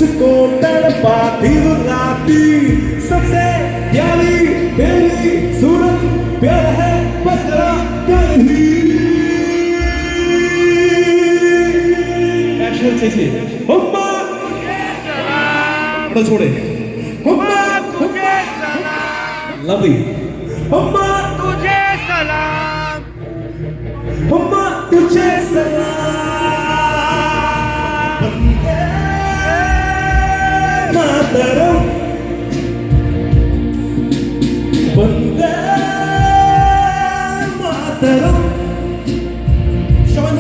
मुझको तड़पाती रुलाती सबसे प्यारी तेरी सूरत प्यार है बस तेरा प्यार ही एक्शन चाहिए अम्मा थोड़ा छोड़े अम्मा तुझे सलाम, लवली अम्मा तुझे सलाम, अम्मा तुझे सलाम मातरम वंदे मातरम शाबाश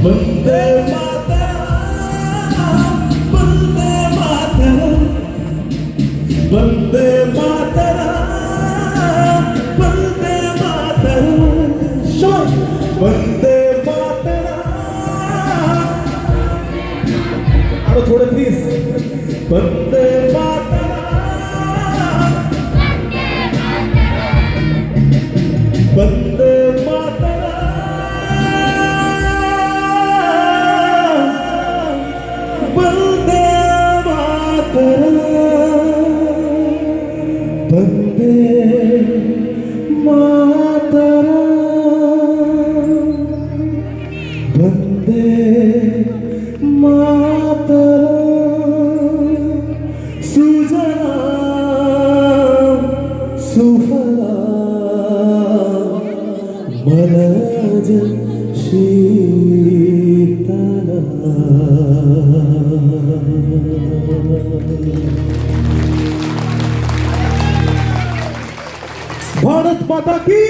वंदे मातरम वंदे मातरम वंदे मातरम वंदे मातरम शाबाश वंदे मातरम आरो थोड़े प्लीज वंदे मातरम वंदे मातरम वंदे मातरम वंदे मातरम वंदे मातरम सुजलाम सुफलाम मलयज शीतलाम भारत माता की